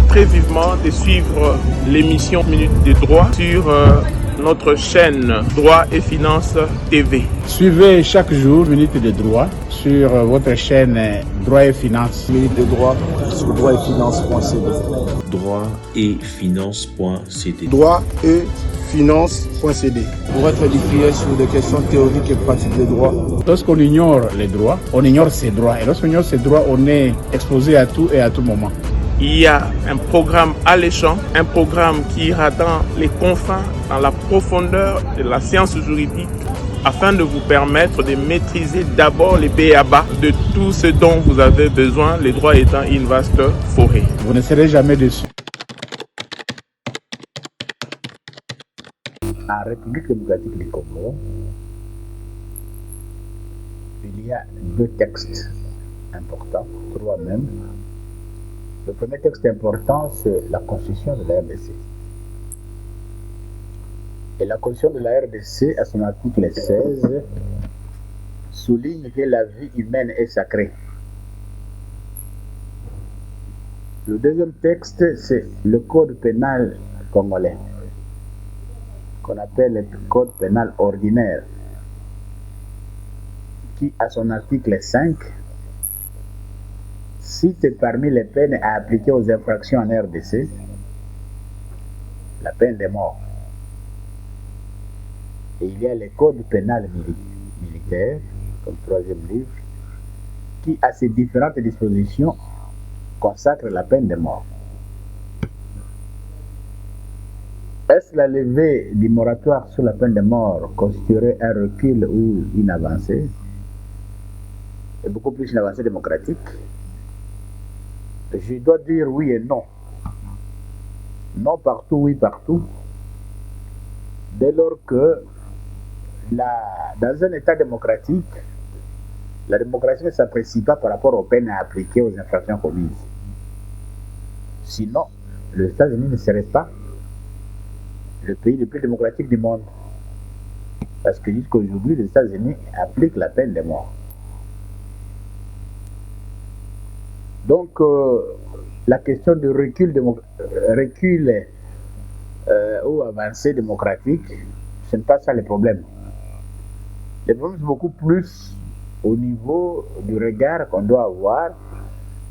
très vivement de suivre l'émission Minute des droits sur notre chaîne Droit et Finances TV. Suivez chaque jour Minute de droit sur votre chaîne Droit et Finances. Minute de droit sur droitetfinance.cd. droitetfinance.cd. droitetfinance.cd. Pour être édifié sur des questions théoriques et pratiques de droit. Lorsqu'on ignore les droits, on ignore ses droits. Et lorsqu'on ignore ses droits, on est exposé à tout et à tout moment. Il y a un programme alléchant, un programme qui ira dans les confins, dans la profondeur de la science juridique, afin de vous permettre de maîtriser d'abord les b.a.-ba de tout ce dont vous avez besoin, les droits étant une vaste forêt. Vous ne serez jamais déçus. En République démocratique du Congo, il y a deux textes importants, trois même. Le premier texte important, c'est la Constitution de la RDC. Et la Constitution de la RDC, à son article 16, souligne que la vie humaine est sacrée. Le deuxième texte, c'est le Code pénal congolais, qu'on appelle le Code pénal ordinaire, qui, à son article 5, cite parmi les peines à appliquer aux infractions en RDC la peine de mort. Et il y a le Code pénal militaire, comme troisième livre, qui, à ses différentes dispositions, consacre la peine de mort. Est-ce la levée du moratoire sur la peine de mort constituerait un recul ou une avancée, et beaucoup plus une avancée démocratique? Je dois dire oui et non. Non partout, oui partout. Dès lors que dans un État démocratique, la démocratie ne s'apprécie pas par rapport aux peines à appliquer aux infractions commises. Sinon, les États-Unis ne seraient pas le pays le plus démocratique du monde. Parce que jusqu'à aujourd'hui, les États-Unis appliquent la peine de mort. Donc, la question de recul ou avancée démocratique, ce n'est pas ça le problème. Le problème, c'est beaucoup plus au niveau du regard qu'on doit avoir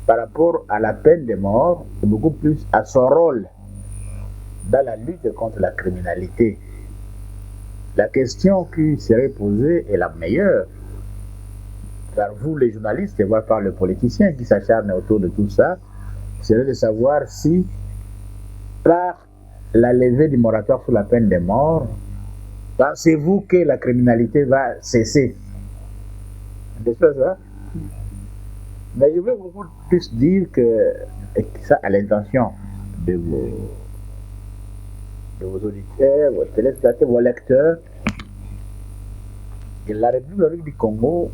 par rapport à la peine de mort, et beaucoup plus à son rôle dans la lutte contre la criminalité. La question qui serait posée est la meilleure par vous les journalistes, et voire par le politicien qui s'acharne autour de tout ça, serait de savoir si, par la levée du moratoire sur la peine de mort, pensez-vous que la criminalité va cesser? C'est ça? Mais je veux beaucoup plus dire que ça à l'intention de vos auditeurs, vos téléspectateurs, vos lecteurs, que la République du Congo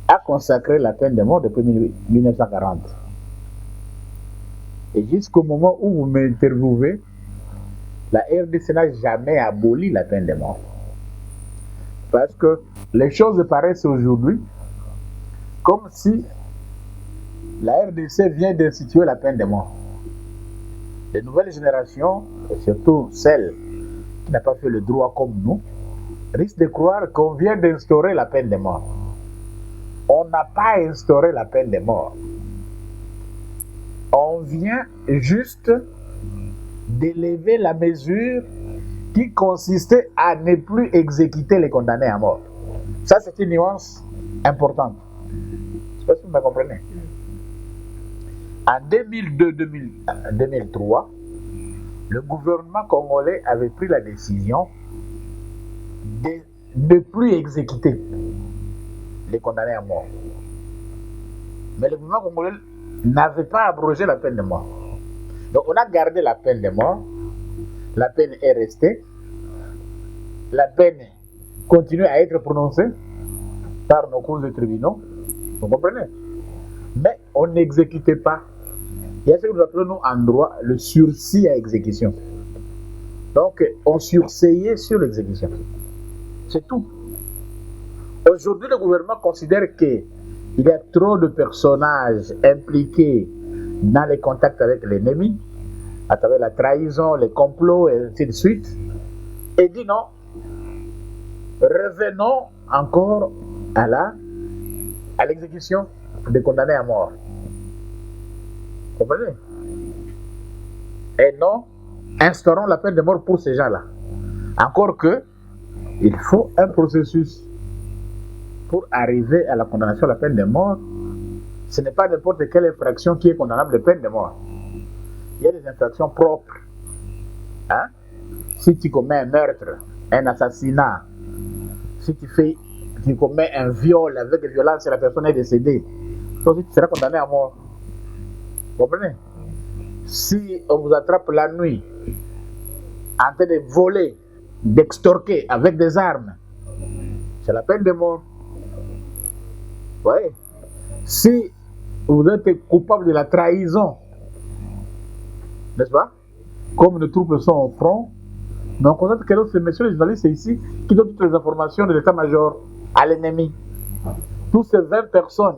a consacré la peine de mort depuis 1940. Et jusqu'au moment où vous m'interviewez, la RDC n'a jamais aboli la peine de mort. Parce que les choses paraissent aujourd'hui comme si la RDC vient d'instituer la peine de mort. Les nouvelles générations, et surtout celles qui n'ont pas fait le droit comme nous, risquent de croire qu'on vient d'instaurer la peine de mort. On n'a pas instauré la peine de mort. On vient juste d'élever la mesure qui consistait à ne plus exécuter les condamnés à mort. Ça, c'est une nuance importante. Je ne sais pas si vous me comprenez. En 2002-2003, le gouvernement congolais avait pris la décision de ne plus exécuter les condamnés à mort. Mais le gouvernement congolais n'avait pas abrogé la peine de mort. Donc on a gardé la peine de mort, la peine est restée, la peine continue à être prononcée par nos cours de tribunaux, vous comprenez? Mais on n'exécutait pas. Il y a ce que nous appelons nous en droit le sursis à exécution. Donc on surseillait sur l'exécution. C'est tout. Aujourd'hui, le gouvernement considère qu'il y a trop de personnages impliqués dans les contacts avec l'ennemi, à travers la trahison, les complots, et ainsi de suite, et dit non, revenons encore à l'exécution des condamnés à mort. Vous comprenez? Et non, instaurons la peine de mort pour ces gens-là. Encore que, il faut un processus pour arriver à la condamnation à la peine de mort. Ce n'est pas n'importe quelle infraction qui est condamnable de peine de mort. Il y a des infractions propres. Hein? Si tu commets un meurtre, un assassinat, si tu commets un viol avec violence et la personne est décédée, toi aussi tu seras condamné à mort. Vous comprenez? Si on vous attrape la nuit en train de voler, d'extorquer avec des armes, c'est la peine de mort. Oui. Si vous êtes coupable de la trahison, n'est-ce pas? Comme nos troupes sont au front, mais on constate que ces messieurs les journalistes ici qui donnent toutes les informations de l'état-major à l'ennemi. Tous ces 20 personnes,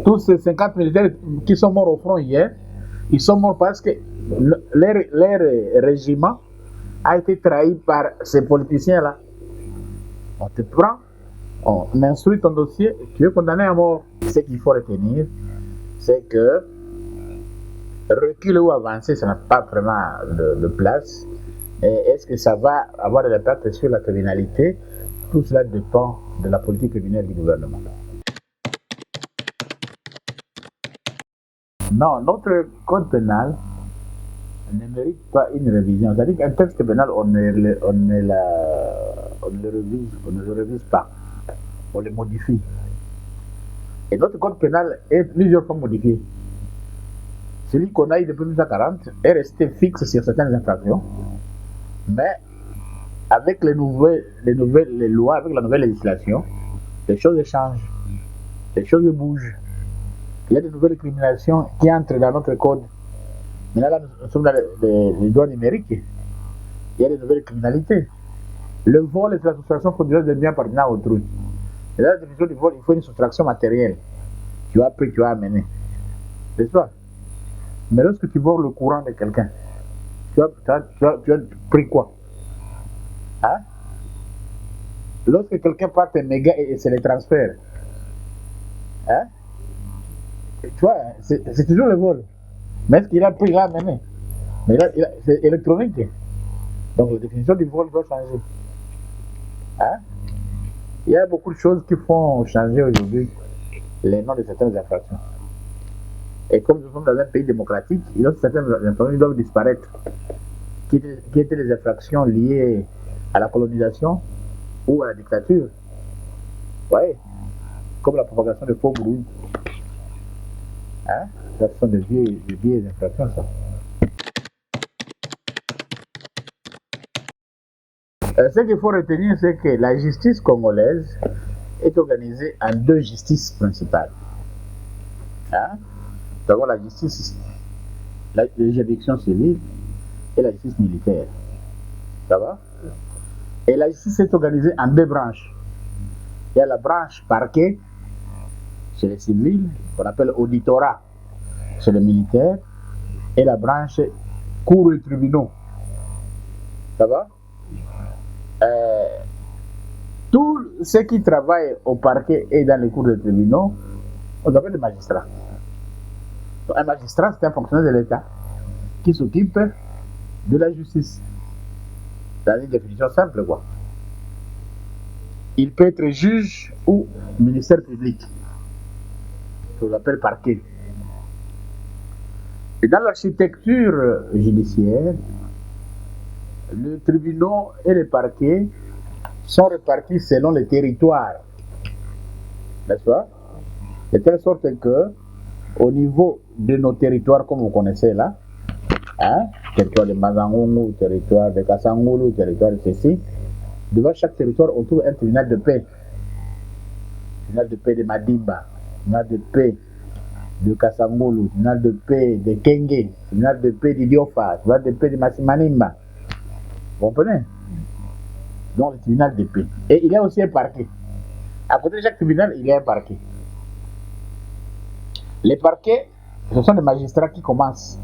tous ces 50 militaires qui sont morts au front hier, ils sont morts parce que leur régiment a été trahi par ces politiciens-là. On te prend, on instruit ton dossier, tu es condamné à mort. Ce qu'il faut retenir, c'est que reculer ou avancer, ça n'a pas vraiment de place. Et est-ce que ça va avoir de l'impact sur la criminalité? Tout cela dépend de la politique criminelle du gouvernement. Non, notre code pénal ne mérite pas une révision. C'est-à-dire qu'un texte pénal, on ne le révise pas. On le modifie. Et notre code pénal est plusieurs fois modifié. Celui qu'on a eu depuis 1940 est resté fixe sur certaines infractions, mais avec les nouvelles lois, avec la nouvelle législation, les choses changent, les choses bougent. Il y a de nouvelles criminalisations qui entrent dans notre code. Maintenant, là, nous sommes dans les droits numériques. Il y a de nouvelles criminalités. Le vol est la soustraction frauduleuse de biens appartenant à autrui. Et dans la définition du vol, il faut une soustraction matérielle. Tu as pris, tu as amené. C'est ça. Mais lorsque tu voles le courant de quelqu'un, tu as pris quoi? Hein? Lorsque quelqu'un prend tes mégas et se les transfère, hein? Tu vois, c'est toujours le vol. Mais est-ce qu'il a pris, il a amené? Mais là, c'est électronique. Donc la définition du vol doit changer. Hein? Il y a beaucoup de choses qui font changer aujourd'hui les noms de certaines infractions. Et comme nous sommes dans un pays démocratique, certaines infractions doivent disparaître. Qui étaient les infractions liées à la colonisation ou à la dictature. Oui. Comme la propagation de faux bruits. Hein? Ça sont des vieilles infractions, ça. Ce qu'il faut retenir, c'est que la justice congolaise est organisée en deux justices principales. Hein? Nous avons la justice, la juridiction civile et la justice militaire. Ça va? Et la justice est organisée en deux branches. Il y a la branche parquet chez les civils, qu'on appelle auditorat chez les militaires, et la branche cours et tribunaux. Ça va? Tous ceux qui travaillent au parquet et dans les cours de tribunaux, on appelle des magistrats. Donc, un magistrat, c'est un fonctionnaire de l'État qui s'occupe de la justice. C'est une définition simple, quoi. Il peut être juge ou ministère public. On l'appelle parquet. Et dans l'architecture judiciaire, les tribunaux et les parquets sont répartis selon les territoires. N'est-ce pas? De telle sorte que, au niveau de nos territoires, comme vous connaissez là, hein, territoire de Mazangongo, territoire de Kassangolo, territoire de ceci, devant chaque territoire, on trouve un tribunal de paix. Tribunal de paix de Madimba, tribunal de paix de Kassangolo, tribunal de paix de Kenge, tribunal de paix de Diofa, tribunal de paix de Massimanimba. Vous comprenez? Donc le tribunal de paix. Et il y a aussi un parquet. À côté de chaque tribunal, il y a un parquet. Les parquets ce sont des magistrats qui commencent.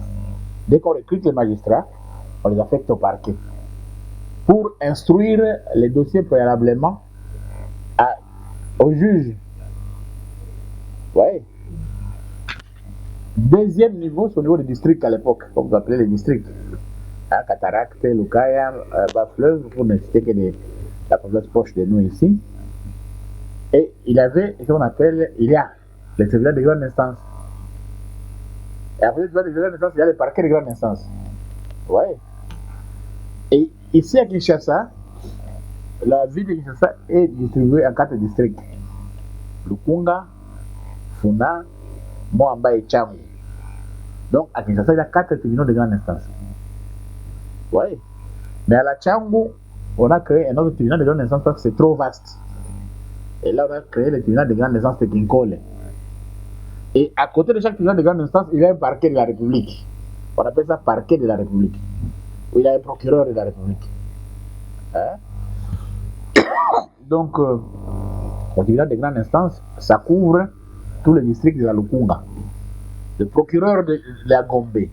Dès qu'on recrute les magistrats, on les affecte au parquet pour instruire les dossiers préalablement au juge. Ouais. Deuxième niveau, c'est au niveau des districts à l'époque, comme vous appelez les districts. Cataracte, Lukaya, Bas-Fleuve, pour ne citer que la province proche de nous ici. Et il y a le tribunal de grande instance. Et après le tribunal de grande instance, il y a le parquet de grande instance. Ouais. Et ici à Kinshasa, la ville de Kinshasa est distribuée en 4 districts. Lukunga, Funa, Moamba et Tchangu. Donc à Kinshasa, il y a 4 tribunaux de grande instance. Oui. Mais à la Tchangu, on a créé un autre tribunal de grande instance parce que c'est trop vaste. Et là, on a créé le tribunal de grande instance de Kinkole. Et à côté de chaque tribunal de grande instance, il y a un parquet de la République. On appelle ça parquet de la République. Où il y a un procureur de la République. Hein? Donc, le tribunal de grande instance, ça couvre tous les districts de la Lukunga. Le procureur de la Gombe, et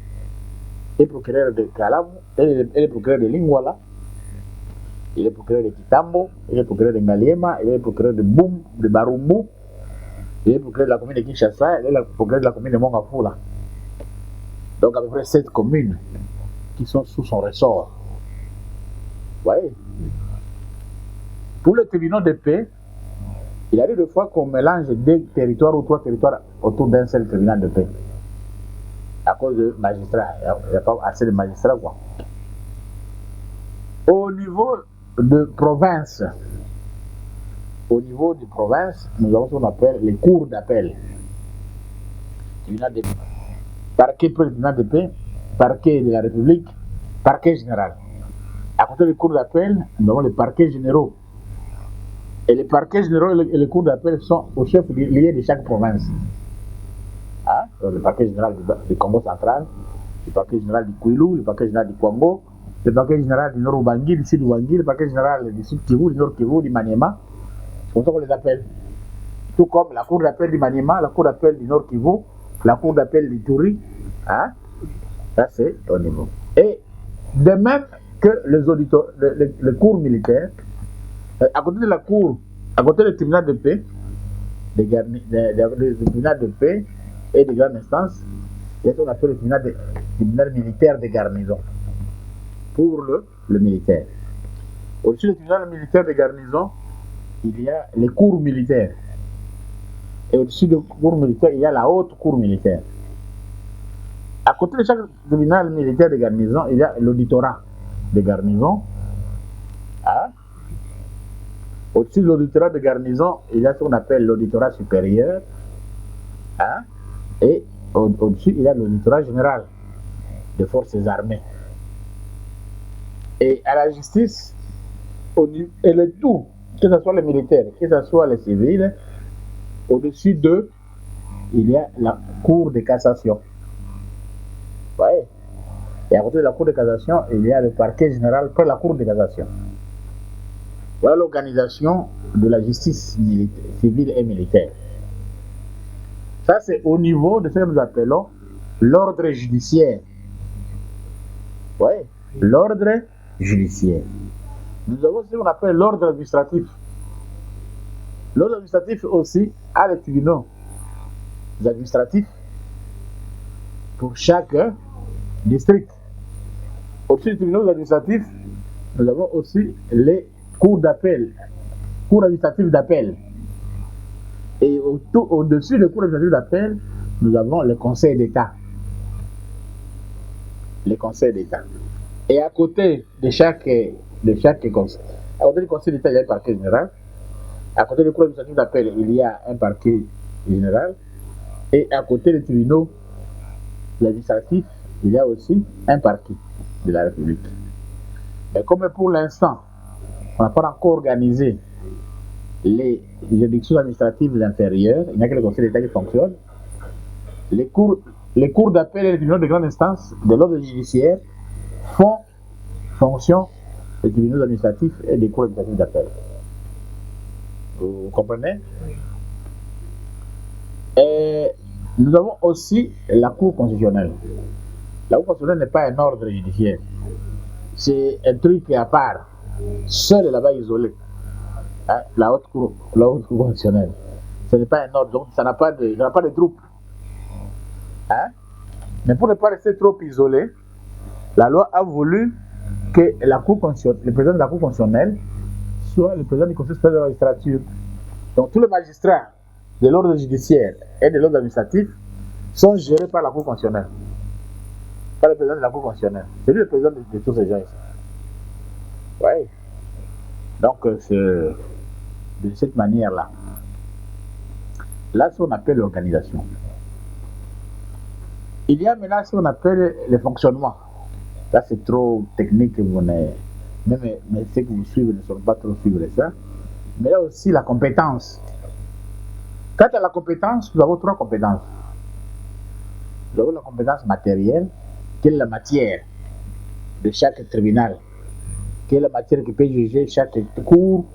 le procureur de Kalamu, et le procureur de Lingwala, et le procureur de Kitambo, et le procureur de Ngaliema, et le procureur de Boum, de Barumbu, et le procureur de la commune de Kinshasa, et le procureur de la commune de Mongafula. Donc à peu près 7 communes qui sont sous son ressort. Vous voyez? Pour le tribunal de paix, il arrive des fois qu'on mélange 2 territoires ou 3 territoires autour d'un seul tribunal de paix. À cause de magistrats. Il n'y a pas assez de magistrats, quoi. Au niveau de province, nous avons ce qu'on appelle les cours d'appel. Tribunal de paix. Parquet pour le tribunal de paix, parquet de la République, parquet général. À côté des cours d'appel, nous avons les parquets généraux. Et les parquets généraux et les cours d'appel sont au chef lié de chaque province. Hein? Le parquet général du Congo central, le parquet général du Kwilu, le parquet général du Congo, le parquet général du Nord Ubangi, du Sud Ubangi, le parquet général du Sud Kivu, du Nord Kivu, du Maniema. C'est comme ça qu'on les appelle. Tout comme la cour d'appel du Maniema, la cour d'appel du Nord Kivu, la cour d'appel du Touri. Hein? Ça, c'est au niveau. Et de même que les cours militaires, à côté de la cour, à côté du tribunal de paix, des tribunal de paix et de grande instance, il y a ce qu'on appelle le tribunal militaire de garnison. Pour le militaire. Au-dessus du tribunal militaire de garnison, il y a les cours militaires. Et au-dessus des cours militaires, il y a la haute cour militaire. À côté de chaque tribunal militaire de garnison, il y a l'auditorat de garnison. Hein? Au-dessus de l'auditorat de garnison, il y a ce qu'on appelle l'auditorat supérieur. Hein? Et au-dessus, il y a l'auditorat général des forces armées. Et à la justice, et le tout, que ce soit les militaires, que ce soit les civils, au-dessus d'eux, il y a la cour de cassation. Ouais. Et à côté de la cour de cassation, il y a le parquet général près de la cour de cassation. Voilà l'organisation de la justice civile et militaire. Ça, c'est au niveau de ce que nous appelons l'ordre judiciaire. Oui, l'ordre judiciaire. Nous avons ce qu'on appelle l'ordre administratif. L'ordre administratif aussi a les tribunaux administratifs pour chaque district. Au-dessus des tribunaux administratifs, nous avons aussi les cours d'appel, cours administratifs d'appel. Et au-dessus des cours administratifs d'appel, nous avons le Conseil d'État. Les conseils d'État. Et à côté de chaque conseil, à côté du Conseil d'État, il y a un parquet général. À côté du cours administratif d'appel, il y a un parquet général. Et à côté des tribunaux administratifs, il y a aussi un parquet de la République. Mais comme pour l'instant, on n'a pas encore organisé les juridictions administratives inférieures, il n'y a que le Conseil d'État qui fonctionne, les cours d'appel et les tribunaux de grande instance de l'ordre judiciaire font fonction des tribunaux administratifs et des cours administratifs d'appel. Vous comprenez? Et Nous avons aussi la Cour constitutionnelle. La Cour constitutionnelle n'est pas un ordre judiciaire. C'est un truc à part, seul là-bas isolé. Hein? La haute cour constitutionnelle. Ce n'est pas un ordre, donc ça n'a pas de troupes. Hein? Mais pour ne pas rester trop isolé, la loi a voulu que le président de la Cour constitutionnelle soit le président du Conseil supérieur de la magistrature. Donc tous les magistrats de l'ordre judiciaire et de l'ordre administratif sont gérés par la Cour constitutionnelle. Pas le président de la Cour constitutionnelle. C'est lui le président de tous ces gens ici. Oui. Donc c'est de cette manière-là. Là, c'est ce qu'on appelle l'organisation. Il y a maintenant ce qu'on appelle le fonctionnement. Là, c'est trop technique, même ceux que vous suivez ne sauront pas trop suivre ça. Mais là aussi, la compétence. Quant à la compétence, nous avons 3 compétences. Nous avons la compétence matérielle, quelle est la matière de chaque tribunal, quelle est la matière qui peut juger chaque cour,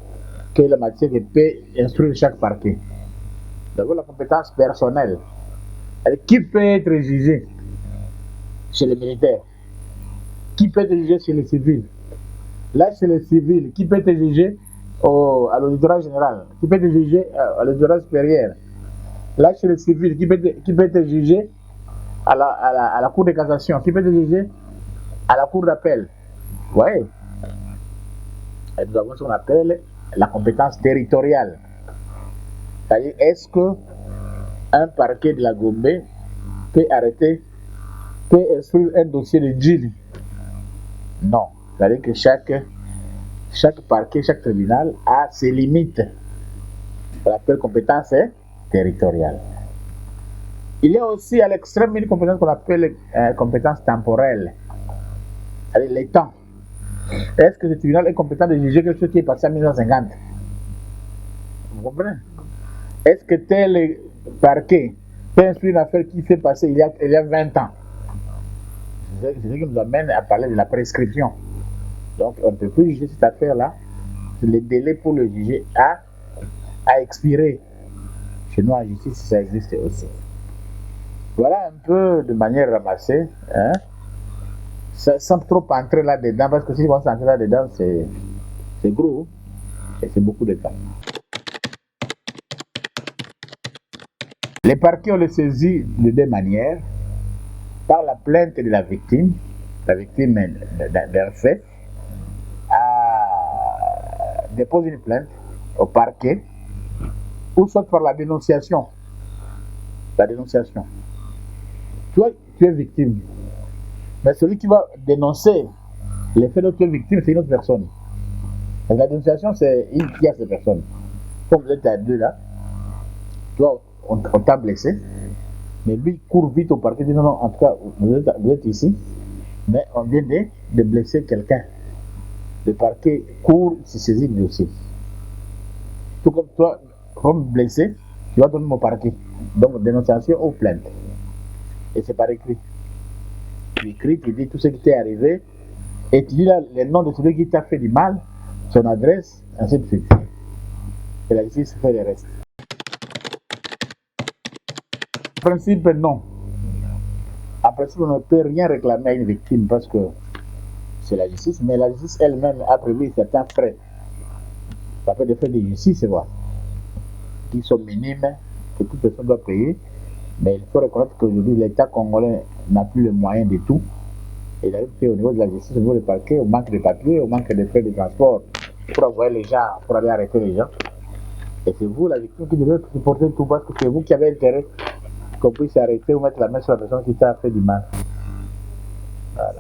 quelle est la matière qui peut instruire chaque parquet. Nous avons la compétence personnelle. Qui peut être jugé chez les militaires? Qui peut être jugé chez les civils? Là, chez les civils, qui peut être jugé à l'auditorat général? Qui peut être jugé à l'auditorat supérieur? Là, chez les civils, qui peut être jugé à la Cour de cassation? Qui peut être jugé à la Cour d'appel? Oui. Et nous avons ce qu'on appelle la compétence territoriale. C'est-à-dire, est-ce qu'un parquet de la Gombe peut instruire un dossier de Djili? Non. C'est-à-dire que chaque parquet, chaque tribunal a ses limites. On l'appelle compétence territoriale. Il y a aussi à l'extrême une compétence qu'on appelle compétence temporelle. C'est-à-dire les temps. Est-ce que ce tribunal est compétent de juger quelque chose qui est passé en 1950? Vous comprenez? Est-ce que tel parquet peut instruire une affaire qui s'est passée il y a 20 ans? C'est ce qui nous amène à parler de la prescription. Donc, on ne peut plus juger cette affaire-là. Le délai pour le juger a expiré. Chez nous, en justice, ça existe aussi. Voilà un peu de manière ramassée. Hein? Sans trop entrer là-dedans, parce que si on s'entrer là-dedans, c'est gros. Et c'est beaucoup de temps. Les parquets, on les saisit de 2 manières. Par la plainte de la victime d'un fait, dépose une plainte au parquet, ou soit par la dénonciation. La dénonciation. Toi, tu es victime. Mais celui qui va dénoncer les faits dont tu es victime, c'est une autre personne. Donc, la dénonciation, c'est une tierce personne. Comme vous êtes à 2 là, toi, on t'a blessé, mais lui court vite au parquet, dit non, en tout cas, vous êtes ici, mais on vient de blesser quelqu'un. Le parquet court, se saisit du dossier. Tout comme toi, comme blessé, tu vas donner mon parquet. Donc, dénonciation ou plainte. Et c'est par écrit. Tu écris, tu dis tout ce qui t'est arrivé, et tu dis là le nom de celui qui t'a fait du mal, son adresse, ainsi de suite. Et la justice fait le reste. En principe, non. En principe, on ne peut rien réclamer à une victime parce que c'est la justice, mais la justice elle-même a prévu certains frais. Ça fait des frais de justice, c'est vrai, qui sont minimes, que toute personne doit payer. Mais il faut reconnaître qu'aujourd'hui, l'État congolais n'a plus les moyens de tout. Et il arrive qu'au niveau de la justice, au niveau des parquets, on manque de papiers, on manque de frais de transport pour envoyer les gens, pour aller arrêter les gens. Et c'est vous, la victime, qui devez supporter tout parce que c'est vous qui avez intérêt qu'on puisse arrêter ou mettre la main sur la personne qui t'a fait du mal. Voilà.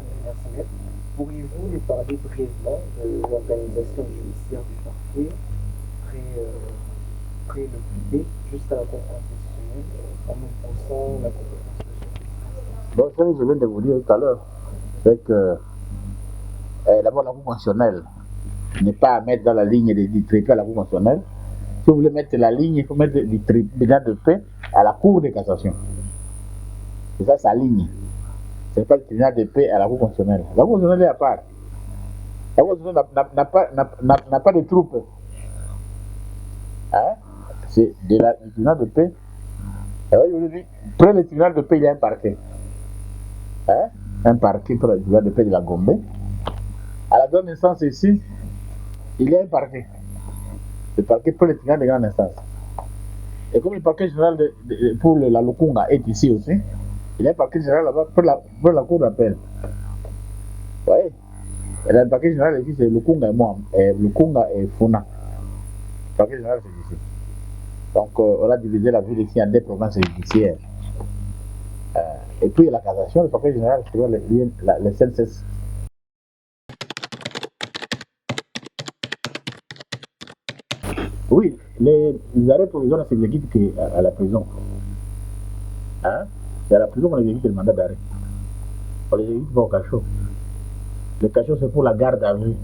Pourriez-vous nous parler brièvement de l'organisation judiciaire du parquet après le budget, juste à la Cour constitutionnelle, en opposant la compétence de Donc, ce que je viens de vous dire tout à l'heure, c'est que d'abord la Cour constitutionnelle n'est pas à mettre dans la ligne du tribunal à la Cour constitutionnelle. Si vous voulez mettre la ligne, il faut mettre du tribunal de paix à la Cour de cassation. C'est ça sa ligne. Ce n'est pas le tribunal de paix à la Cour constitutionnelle. La Cour constitutionnelle est à part. La Cour constitutionnelle n'a pas de troupes. Hein? C'est du tribunal de paix Près du tribunal de paix, il y a un parquet. Hein? Un parquet près du tribunal de paix de la Gombe. À la grande instance ici, il y a un parquet. Le parquet près du tribunal de grande instance. Et comme le parquet général pour la Lukunga est ici aussi, il y a un parquet général là-bas pour la cour d'appel. Vous voyez? Et le parquet général ici, c'est Lukunga et moi, Lukunga et Funa. Le parquet général, c'est ici. Donc, on a divisé la ville ici en deux provinces judiciaires. Et puis, la cassation, le parquet général, c'est le CNCS. Oui, les arrêts provisoires ne s'exécutent qu'à la prison. Hein? C'est à la prison qu'on exécute le mandat d'arrêt. On les exécute pas au cachot. Le cachot, c'est pour la garde à vue.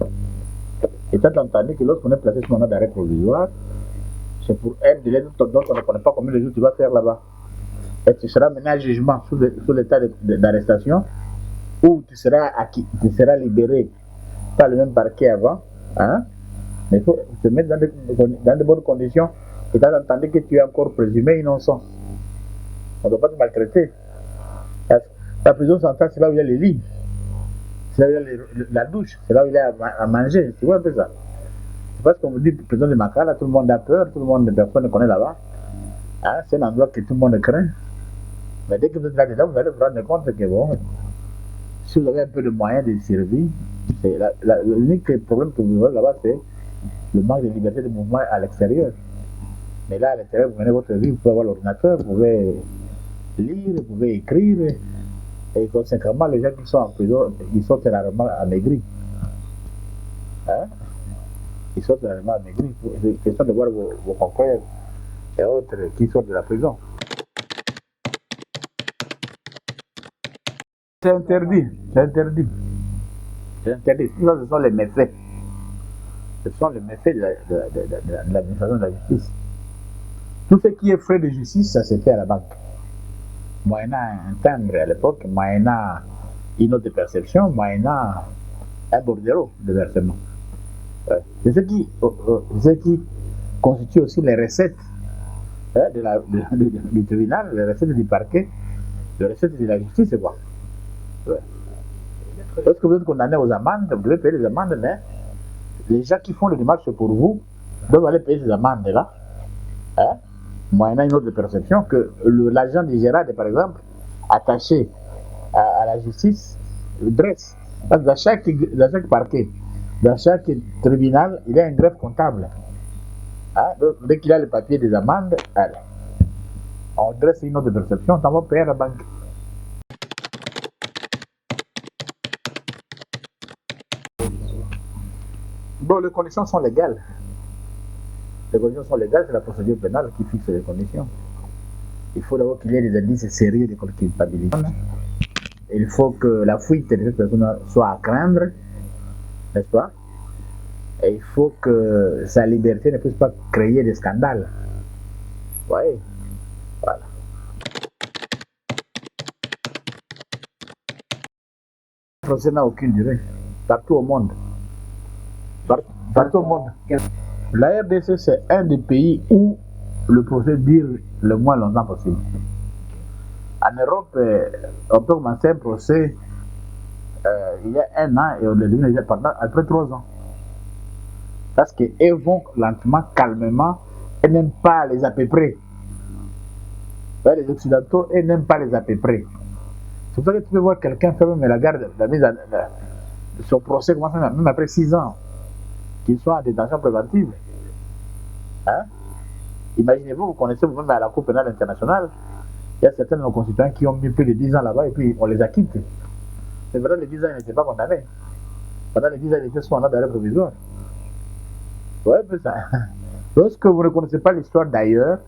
Et tu as entendu que lorsqu'on est placé sur mandat d'arrêt provisoire, c'est pour un délai dont on ne connaît pas combien de jours tu vas faire là-bas. Et tu seras mené à jugement sous l'état d'arrestation, ou tu seras libéré par le même parquet avant. Hein? Mais il faut te mettre dans de bonnes conditions. Et tu as entendu que tu es encore présumé innocent. On ne doit pas te maltraiter. La prison centrale, c'est là où il y a les lits. C'est là où il y a la douche. C'est là où il y a à manger. Tu vois un peu ça. C'est parce qu'on vous dit prison de Makala, tout le monde a peur, personne ne connaît là-bas. Hein? C'est un endroit que tout le monde craint. Mais dès que vous êtes là-dedans, vous allez vous rendre compte que bon, si vous avez un peu de moyens de survie, l'unique problème que vous avez là-bas, c'est le manque de liberté de mouvement à l'extérieur. Mais là, à l'intérieur, vous menez votre vie, vous pouvez avoir l'ordinateur, vous pouvez lire, vous pouvez écrire. Et conséquemment, les gens qui sont en prison, ils sont rarement amaigris. Hein? Ils sont rarement amaigris. C'est question de voir vos confrères et autres qui sortent de la prison. C'est interdit. C'est interdit. C'est interdit. Ce sont les méfaits. Ce sont les méfaits de l'administration de la justice. Tout ce qui est frais de justice, ça se fait à la banque. Moyennant un timbre à l'époque, moyennant une note de perception, moyennant un bordereau de versement. C'est ce qui constitue aussi les recettes du tribunal, les recettes du parquet, les recettes de la justice, c'est quoi? Lorsque vous êtes condamné aux amendes, vous devez payer les amendes, mais les gens qui font les démarches pour vous doivent aller payer ces amendes-là, hein, moyennant une note de perception que l'agent du Gérard, par exemple, attaché à la justice, dresse. Parce que dans chaque parquet, dans chaque tribunal, il y a un greffe comptable. Hein? Donc, dès qu'il a le papier des amendes, allez, on dresse une note de perception, on va payer à la banque. Bon, les conditions sont légales. Les conditions sont légales, c'est la procédure pénale qui fixe les conditions. Il faut d'abord qu'il y ait des indices sérieux de culpabilité. Il faut que la fuite de cette personne soit à craindre, n'est-ce pas? Et il faut que sa liberté ne puisse pas créer des scandales. Oui, voilà. Le procès n'a aucune durée, partout au monde. Partout au monde. La RDC, c'est un des pays où le procès dure le moins longtemps possible. En Europe, on peut commencer un procès il y a 1 an et on le termine après 3 ans. Parce qu'ils vont lentement, calmement, et n'aiment pas les à peu près. Les Occidentaux, ils n'aiment pas les à peu près. C'est pour ça que tu peux voir quelqu'un faire même la garde, son procès commence même après 6 ans, qu'il soit en détention préventive. Hein? Imaginez-vous, vous connaissez vous-même à la Cour pénale internationale, il y a certains de nos concitoyens qui ont mis plus de 10 ans là-bas et puis on les a quittés. Mais pendant les 10 ans, ils n'étaient pas condamnés. Pendant les 10 ans, ils étaient sous mandat d'arrêt provisoire. Ouais, c'est ça. Lorsque vous ne connaissez pas l'histoire d'ailleurs,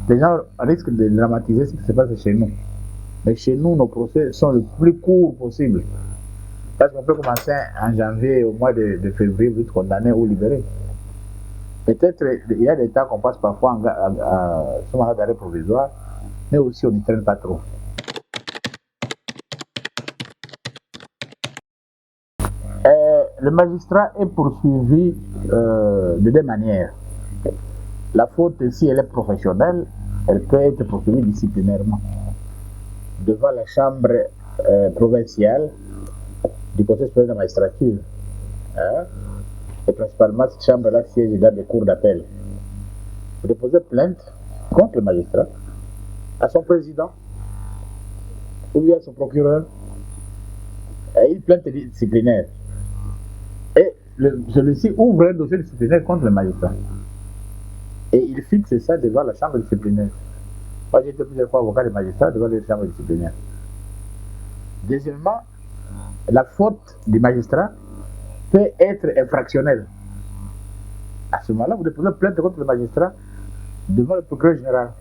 les gens risquent de dramatiser ce qui se passe chez nous. Mais chez nous, nos procès sont le plus courts possible. Parce qu'on peut commencer en janvier, au mois de février, vous êtes condamné ou libéré. Peut-être il y a des temps qu'on passe parfois sous mandat d'arrêt provisoire, mais aussi on n'y traîne pas trop. Le magistrat est poursuivi de deux manières. La faute, si elle est professionnelle, elle peut être poursuivie disciplinairement devant la chambre provinciale du Conseil supérieur de la magistrature. Hein? Et principalement, cette chambre-là siège dans des cours d'appel. Vous déposez plainte contre le magistrat, à son président, ou bien à son procureur, et une plainte disciplinaire. Et celui-ci ouvre un dossier disciplinaire contre le magistrat. Et il fixe ça devant la chambre disciplinaire. Moi, j'ai été plusieurs fois avocat des magistrats devant les chambres disciplinaires. Deuxièmement, la faute du magistrat peut être infractionnelle. À ce moment-là, vous déposez plainte contre le magistrat devant le procureur général.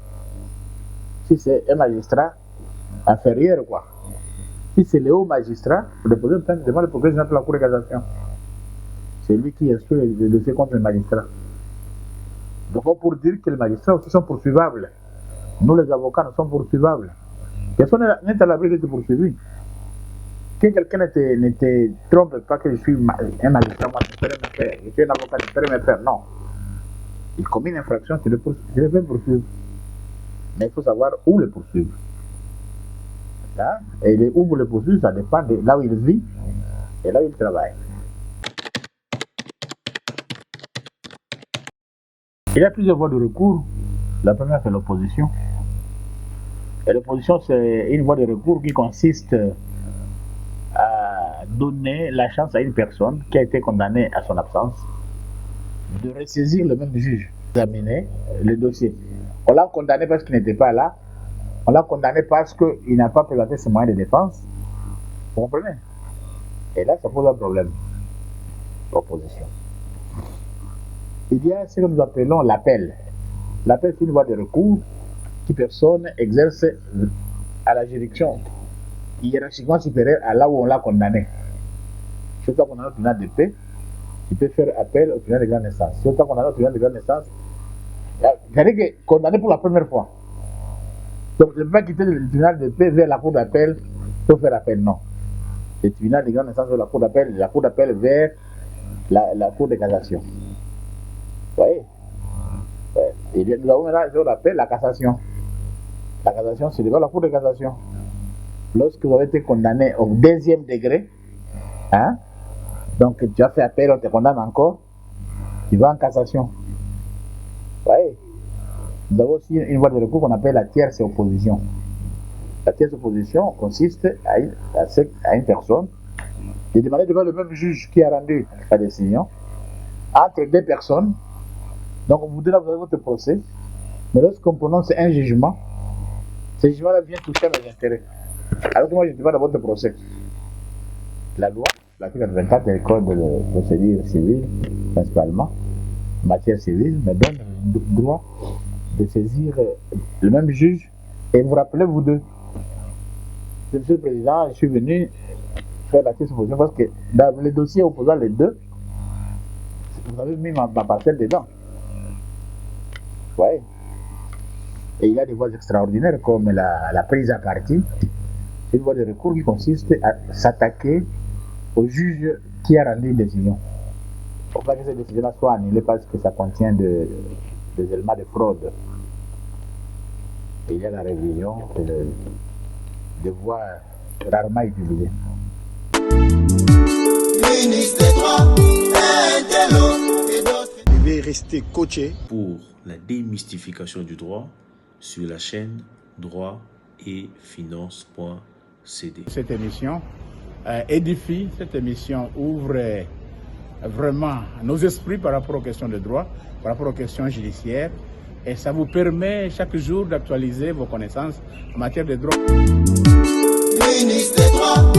Si c'est un magistrat inférieur, quoi. Si c'est le haut magistrat, vous déposez plainte devant le procureur général de la Cour de cassation. C'est lui qui instruit le dossier contre le magistrat. Donc, pour dire que les magistrats aussi sont poursuivables. Nous, les avocats, nous sommes poursuivables. Personne n'est à l'abri d'être poursuivi. Que quelqu'un ne te trompe pas que je suis un magistrat, moi, je suis un avocat, je peux me faire. Non. Il commet une infraction, je le fais poursuivre. Mais il faut savoir où le poursuivre. Là, et où vous le poursuivre, ça dépend de là où il vit et là où il travaille. Il y a plusieurs voies de recours. La première, c'est l'opposition. Et l'opposition, c'est une voie de recours qui consiste à donner la chance à une personne qui a été condamnée à son absence de ressaisir le même juge, d'examiner le dossier. On l'a condamné parce qu'il n'était pas là. On l'a condamné parce qu'il n'a pas présenté ses moyens de défense. Vous comprenez? Et là, ça pose un problème. L'opposition. Il y a ce que nous appelons l'appel. L'appel, c'est une voie de recours qui personne exerce à la juridiction hiérarchiquement supérieure à là où on l'a condamné. Si on t'a condamné au tribunal de paix, tu peux faire appel au tribunal de grande instance. Si on t'a condamné au tribunal de grande instance, c'est-à-dire que condamné pour la première fois. Donc, je ne peux pas quitter le tribunal de paix vers la cour d'appel pour faire appel, non. Le tribunal de grande instance vers la cour d'appel vers la cour de cassation. Vous voyez? Ouais. Et bien, nous avons maintenant ce qu'on appelle la cassation. La cassation, c'est devant la cour de cassation. Lorsque vous avez été condamné au 2e degré, hein, donc tu as fait appel, on te condamne encore, tu vas en cassation. Vous voyez? Nous avons aussi une voie de recours qu'on appelle la tierce opposition. La tierce opposition consiste à une personne de demander devant le même juge qui a rendu la décision entre deux personnes. Donc, vous avez votre procès, mais lorsqu'on prononce un jugement, ce jugement-là vient toucher à mes intérêts. Alors que moi, je ne suis pas dans votre procès. La loi, l'article 24 du Code de procédure civile, principalement, en matière civile, me donne le droit de saisir le même juge et vous rappelez, vous deux. Monsieur le Président, je suis venu faire la tierce opposition parce que dans les dossiers opposant les deux, vous avez mis ma parcelle dedans. Ouais. Et il y a des voies extraordinaires comme la prise à partie. C'est une voie de recours qui consiste à s'attaquer au juge qui a rendu une décision. Il ne faut pas que cette décision soit annulée parce que ça contient des éléments de fraude. Et il y a la révision de voies rarement utilisées. Je vais rester coaché pour la démystification du droit sur la chaîne droit et finance.cd. Cette émission édifie, cette émission ouvre vraiment nos esprits par rapport aux questions de droit, par rapport aux questions judiciaires, et ça vous permet chaque jour d'actualiser vos connaissances en matière de droit. Ministre des droits,